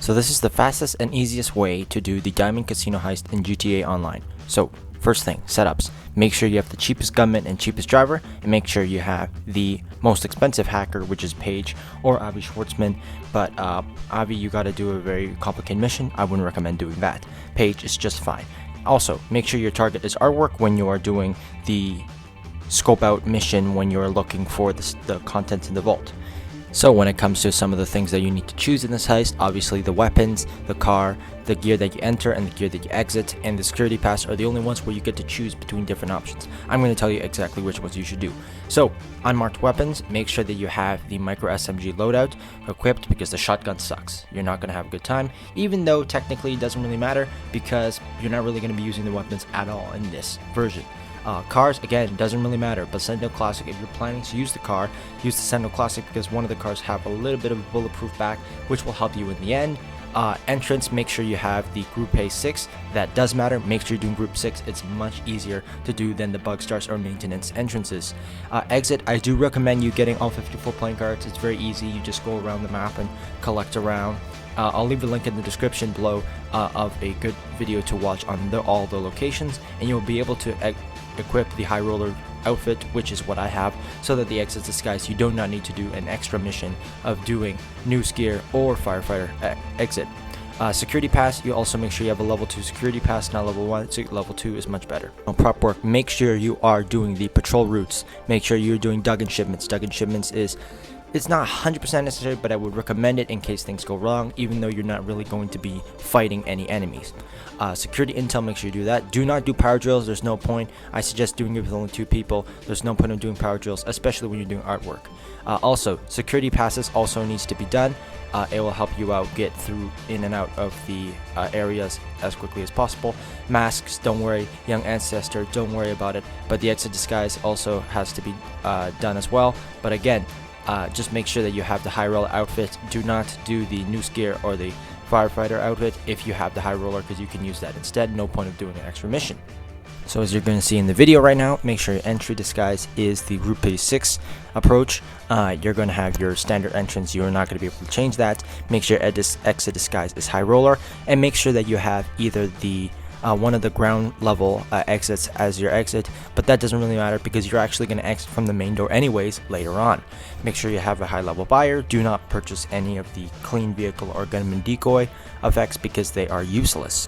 So this is the fastest and easiest way to do the Diamond Casino Heist in GTA Online. So first thing, setups. Make sure you have the cheapest gunman and cheapest driver, and make sure you have the most expensive hacker, which is Paige or Avi Schwartzman. But Avi, you gotta do a very complicated mission. I wouldn't recommend doing that. Paige is just fine. Also, make sure your target is artwork when you are doing the scope out mission when you're looking for the contents in the vault. So when it comes to some of the things that you need to choose in this heist, obviously the weapons, the car, the gear that you enter and the gear that you exit, and the security pass are the only ones where you get to choose between different options. I'm going to tell you exactly which ones you should do. So unmarked weapons, make sure that you have the micro SMG loadout equipped because the shotgun sucks. You're not going to have a good time, even though technically it doesn't really matter because you're not really going to be using the weapons at all in this version. Cars, again, doesn't really matter, but Sentinel Classic, if you're planning to use the car, use the Sentinel Classic because one of the cars have a little bit of a bulletproof back, which will help you in the end. Entrance, make sure you have the Gruppe 6. That does matter. Make sure you're doing Group 6. It's much easier to do than the bug stars or maintenance entrances. Exit, I do recommend you getting all 54 playing cards. It's very easy. You just go around the map and collect around. I'll leave a link in the description below of a good video to watch on all the locations, and you'll be able to equip the high roller outfit, which is what I have, so that the exit disguise you do not need to do an extra mission of doing news gear or firefighter exit. Security pass, you also make sure you have a level 2 security pass, not level 1, so level 2 is much better. On prop work, make sure you are doing the patrol routes. Make sure you're doing dug-in shipments. Dug-in shipments it's not 100% necessary, but I would recommend it in case things go wrong, even though you're not really going to be fighting any enemies. Security intel, make sure you do that. Do not do power drills. There's no point. I suggest doing it with only 2 people. There's no point in doing power drills, especially when you're doing artwork. Also, security passes also needs to be done. It will help you out get through in and out of the areas as quickly as possible. Masks, don't worry. Young Ancestor, don't worry about it. But the exit disguise also has to be done as well. But again, just make sure that you have the high roller outfit. Do not do the news gear or the firefighter outfit if you have the high roller, because you can use that instead. No point of doing an extra mission. So as you're going to see in the video right now, make sure your entry disguise is the Gruppe 6 approach. You're going to have your standard entrance. You're not going to be able to change that. Make sure your exit disguise is high roller, and make sure that you have either the one of the ground level exits as your exit, but that doesn't really matter because you're actually going to exit from the main door anyways later on. Make sure you have a high level buyer. Do not purchase any of the clean vehicle or gunman decoy effects because they are useless.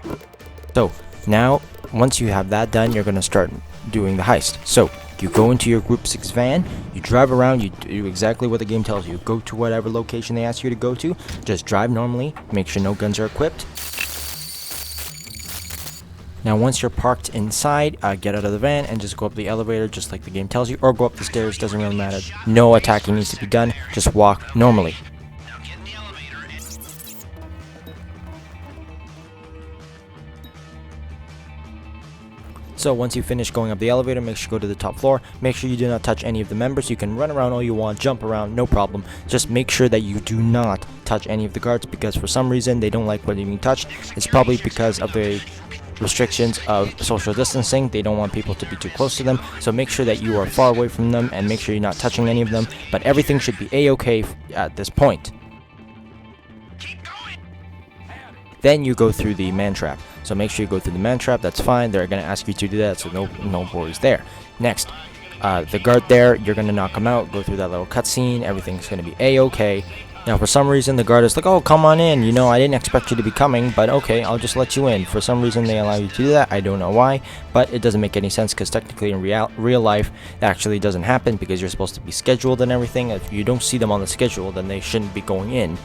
So now once you have that done, you're going to start doing the heist. So you go into your Group 6 van, you drive around, you do exactly what the game tells you. Go to whatever location they ask you to go to, just drive normally, make sure no guns are equipped. Now once you're parked inside, get out of the van and just go up the elevator just like the game tells you, or go up the stairs, doesn't really matter. No attacking needs to be done, just walk normally. So once you finish going up the elevator, make sure you go to the top floor. Make sure you do not touch any of the members. You can run around all you want, jump around, no problem. Just make sure that you do not touch any of the guards because for some reason they don't like what you're being touched. It's probably because of the restrictions of social distancing. They don't want people to be too close to them, so make sure that you are far away from them and make sure you're not touching any of them, but everything should be a-okay at this point. Then you go through the man trap, so make sure you go through the man trap. That's fine, they're going to ask you to do that, so no worries there. Next, the guard there, you're going to knock him out, go through that little cutscene, everything's going to be a-okay. Now for some reason the guard is like, oh, come on in, you know, I didn't expect you to be coming, but okay, I'll just let you in. For some reason they allow you to do that. I don't know why, but it doesn't make any sense because technically in real life it actually doesn't happen because you're supposed to be scheduled and everything. If you don't see them on the schedule, then they shouldn't be going in,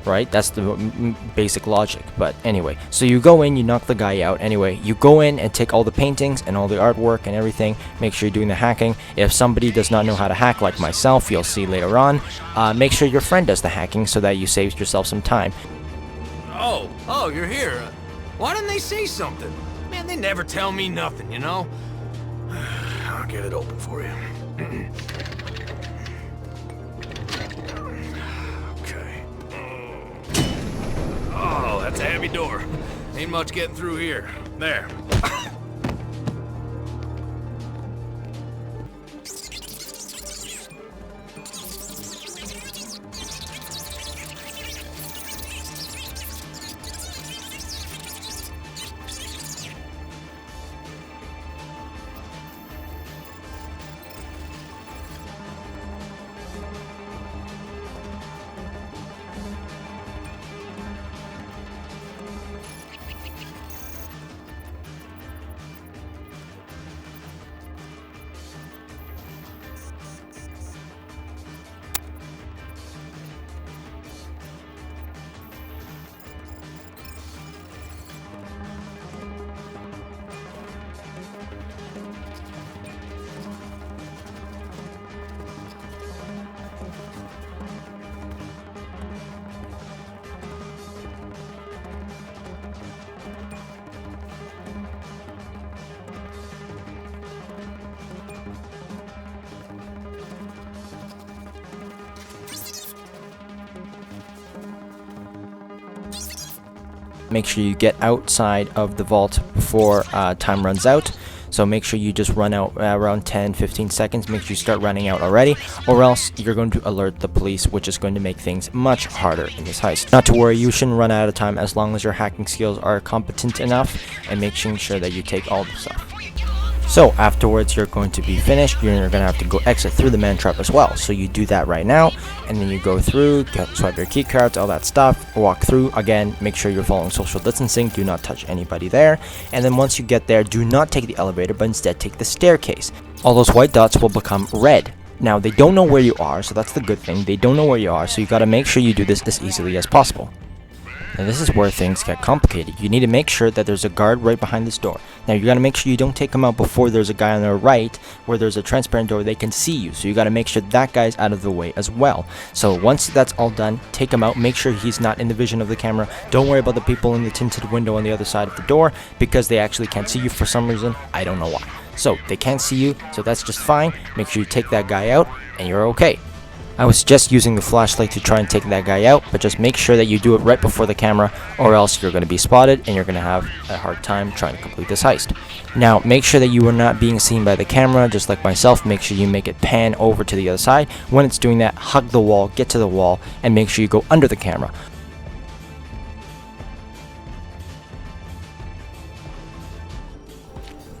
right? That's the basic logic. But anyway, so you go in, you knock the guy out. Anyway, you go in and take all the paintings and all the artwork and everything. Make sure you're doing the hacking. If somebody does not know how to hack like myself, you'll see later on, make sure your friend does the hacking so that you save yourself some time. Oh, you're here. Why didn't they say something? Man, they never tell me nothing, you know? I'll get it open for you. Oh, that's a heavy door. Ain't much getting through here. There. Make sure you get outside of the vault before time runs out. So make sure you just run out around 10-15 seconds. Make sure you start running out already, or else you're going to alert the police, which is going to make things much harder in this heist. Not to worry, you shouldn't run out of time as long as your hacking skills are competent enough and making sure that you take all the stuff. So afterwards, you're going to be finished. You're going to have to go exit through the man trap as well. So you do that right now, and then you go through, swipe your key cards, all that stuff, walk through. Again, make sure you're following social distancing. Do not touch anybody there. And then once you get there, do not take the elevator, but instead take the staircase. All those white dots will become red. Now, they don't know where you are, so that's the good thing. They don't know where you are, so you got to make sure you do this as easily as possible. Now this is where things get complicated. You need to make sure that there's a guard right behind this door. Now you gotta make sure you don't take him out before there's a guy on the right where there's a transparent door they can see you. So you gotta make sure that guy's out of the way as well. So once that's all done, take him out, make sure he's not in the vision of the camera. Don't worry about the people in the tinted window on the other side of the door because they actually can't see you for some reason. I don't know why. So they can't see you, so that's just fine. Make sure you take that guy out and you're okay. I was just using the flashlight to try and take that guy out, but just make sure that you do it right before the camera or else you're going to be spotted and you're going to have a hard time trying to complete this heist. Now, make sure that you are not being seen by the camera, just like myself. Make sure you make it pan over to the other side. When it's doing that, hug the wall, get to the wall, and make sure you go under the camera.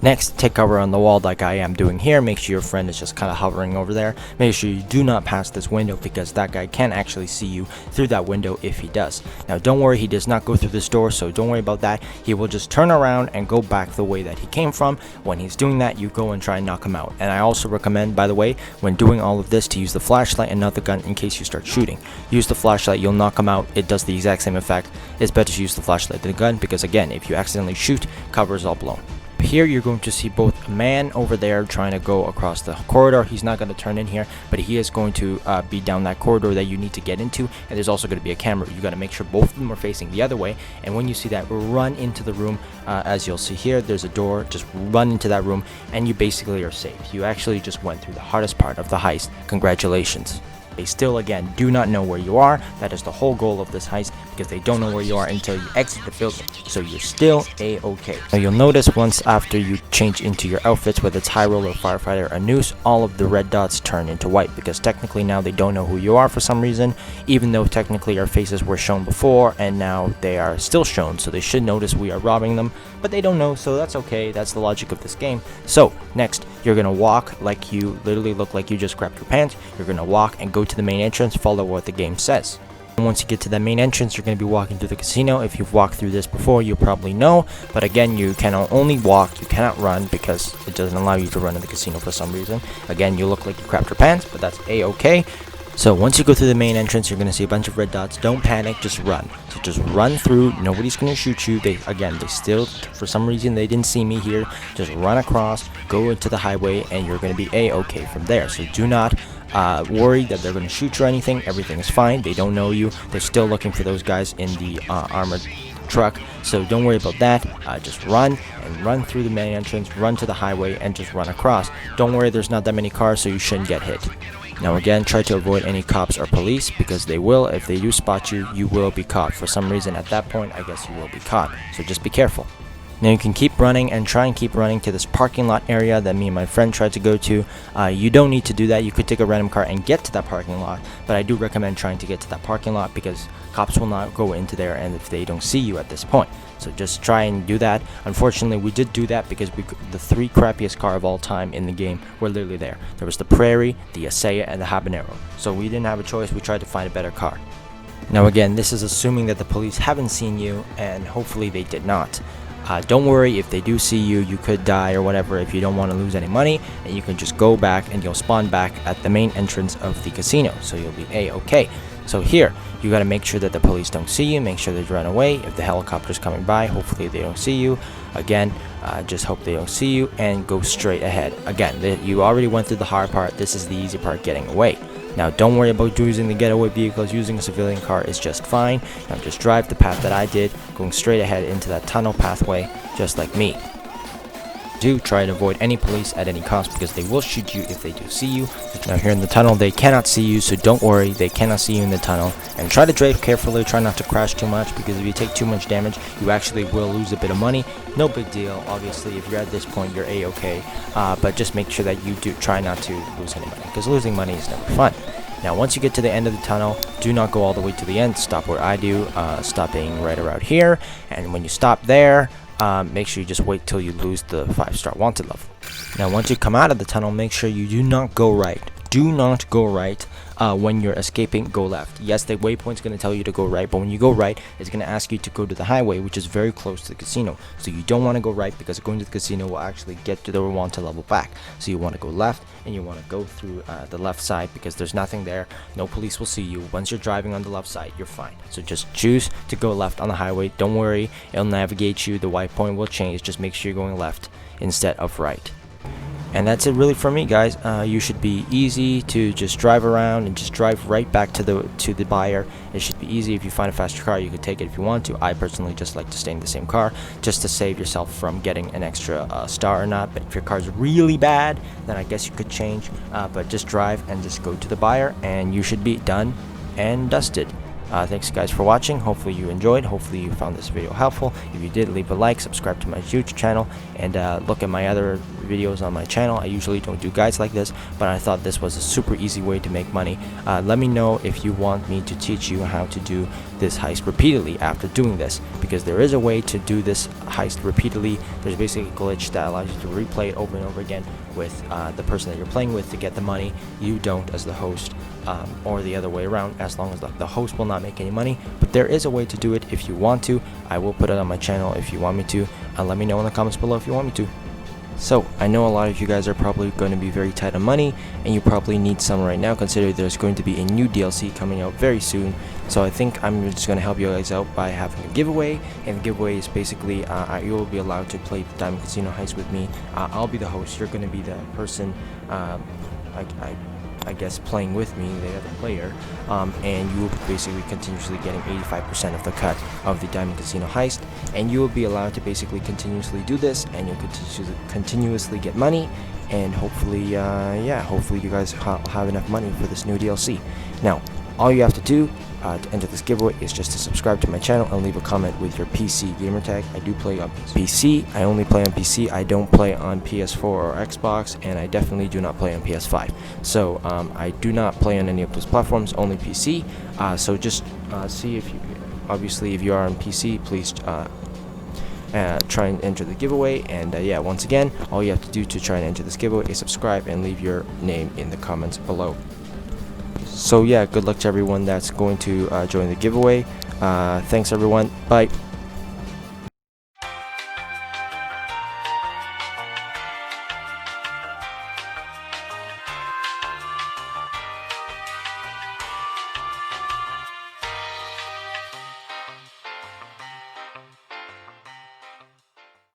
Next, take cover on the wall like I am doing here. Make sure your friend is just kind of hovering over there. Make sure you do not pass this window because that guy can actually see you through that window if he does. Now don't worry, he does not go through this door, so don't worry about that. He will just turn around and go back the way that he came from. When he's doing that, you go and try and knock him out. And I also recommend, by the way, when doing all of this, to use the flashlight and not the gun in case you start shooting. Use the flashlight, you'll knock him out. It does the exact same effect. It's better to use the flashlight than the gun because again, if you accidentally shoot, cover is all blown. Here you're going to see both a man over there trying to go across the corridor. He's not going to turn in here, but he is going to be down that corridor that you need to get into, and there's also going to be a camera. You got to make sure both of them are facing the other way, and when you see that, run into the room. As you'll see here, there's a door. Just run into that room and you basically are safe. You actually just went through the hardest part of the heist. Congratulations. They still, again, do not know where you are. That is the whole goal of this heist, because they don't know where you are until you exit the building. So you're still A-okay. Now you'll notice once after you change into your outfits, whether it's high roller, firefighter, or noose, all of the red dots turn into white, because technically now they don't know who you are for some reason, even though technically our faces were shown before, and now they are still shown, so they should notice we are robbing them, but they don't know, so that's okay. That's the logic of this game. So next, you're gonna walk like you literally look like you just grabbed your pants. You're gonna walk and go to the main entrance, follow what the game says. And once you get to the main entrance, you're going to be walking through the casino. If you've walked through this before, you probably know, but again, you can only walk, you cannot run because it doesn't allow you to run in the casino for some reason. Again, you look like you crapped your pants, but that's A-okay. So once you go through the main entrance, you're going to see a bunch of red dots. Don't panic, just run. So just run through. Nobody's going to shoot you. They still, for some reason, they didn't see me here. Just run across, go into the highway, and you're going to be A-okay from there. So do not worry that they're going to shoot you or anything. Everything is fine. They don't know you. They're still looking for those guys in the armored truck, so don't worry about that. Just run through the main entrance, run to the highway, and just run across. Don't worry, there's not that many cars, so you shouldn't get hit. Now again, try to avoid any cops or police, because they will. If they do spot you, you will be caught. For some reason at that point, I guess you will be caught, so just be careful. Now you can keep running and try and keep running to this parking lot area that me and my friend tried to go to. You don't need to do that. You could take a random car and get to that parking lot, but I do recommend trying to get to that parking lot because cops will not go into there and if they don't see you at this point. So just try and do that. Unfortunately, we did do that because the three crappiest car of all time in the game were literally there. There was the Prairie, the Asea, and the Habanero. So we didn't have a choice. We tried to find a better car. Now again, this is assuming that the police haven't seen you, and hopefully they did not. Don't worry, if they do see you, you could die or whatever if you don't want to lose any money, and you can just go back and you'll spawn back at the main entrance of the casino, so you'll be A-okay. So here, you got to make sure that the police don't see you, make sure they run away. If the helicopter's coming by, hopefully they don't see you. Again, just hope they don't see you and go straight ahead. Again, you already went through the hard part, this is the easy part, getting away. Now don't worry about using the getaway vehicles, using a civilian car is just fine. Now just drive the path that I did, going straight ahead into that tunnel pathway, just like me. do, try and avoid any police at any cost because they will shoot you if they do see you. Now here in the tunnel, they cannot see you, so don't worry, they cannot see you in the tunnel. And try to drive carefully, try not to crash too much, because if you take too much damage, you actually will lose a bit of money. No big deal, obviously, if you're at this point, you're a-okay, but just make sure that you do try not to lose any money, because losing money is never fun. Now once you get to the end of the tunnel, do not go all the way to the end, stop where I do, stopping right around here, and when you stop there, make sure you just wait till you lose the 5-star wanted level. Now once you come out of the tunnel, make sure you do not go right. Do not go right. When you're escaping, go left. Yes, the waypoint's going to tell you to go right, but when you go right, it's going to ask you to go to the highway, which is very close to the casino. So you don't want to go right, because going to the casino will actually get to the wanted level back. So you want to go left, and you want to go through the left side, because there's nothing there. No police will see you. Once you're driving on the left side, you're fine. So just choose to go left on the highway. Don't worry, it'll navigate you. The waypoint will change. Just make sure you're going left instead of right. And that's it really for me, guys. You should be easy to just drive around and just drive right back to the buyer. It should be easy. If you find a faster car, you can take it if you want to. I personally just like to stay in the same car just to save yourself from getting an extra star or not. But if your car's really bad, then I guess you could change. But just drive and just go to the buyer, and you should be done and dusted. Thanks guys for watching. Hopefully you enjoyed. Hopefully you found this video helpful. If you did, leave a like, subscribe to my YouTube channel, and look at my other videos on my channel. I usually don't do guides like this, but I thought this was a super easy way to make money. Let me know if you want me to teach you how to do this heist repeatedly after doing this, because there is a way to do this heist repeatedly. There's basically a glitch that allows you to replay it over and over again with the person that you're playing with to get the money. You don't as the host, or the other way around, as long as the host will not make any money. But there is a way to do it if you want to. I will put it on my channel if you want me to. Let me know in the comments below if you want me to. So I know a lot of you guys are probably going to be very tight on money, and you probably need some right now, considering there's going to be a new DLC coming out very soon. So I think I'm just going to help you guys out by having a giveaway, and the giveaway is basically you will be allowed to play the Diamond Casino Heist with me. I'll be the host. You're going to be the person I guess playing with me, the other player, and you will be basically continuously getting 85% of the cut of the Diamond Casino Heist, and you will be allowed to basically continuously do this, and you'll continuously get money, and hopefully hopefully you guys have enough money for this new DLC. Now all you have to do to enter this giveaway is just to subscribe to my channel and leave a comment with your PC gamertag. I do play on PC. I only play on PC. I don't play on PS4 or Xbox, and I definitely do not play on PS5. So I do not play on any of those platforms, only PC. So just see if you, obviously if you are on PC, please try and enter the giveaway. And yeah, once again, all you have to do to try and enter this giveaway is subscribe and leave your name in the comments below. So yeah, good luck to everyone that's going to join the giveaway. Thanks everyone. Bye.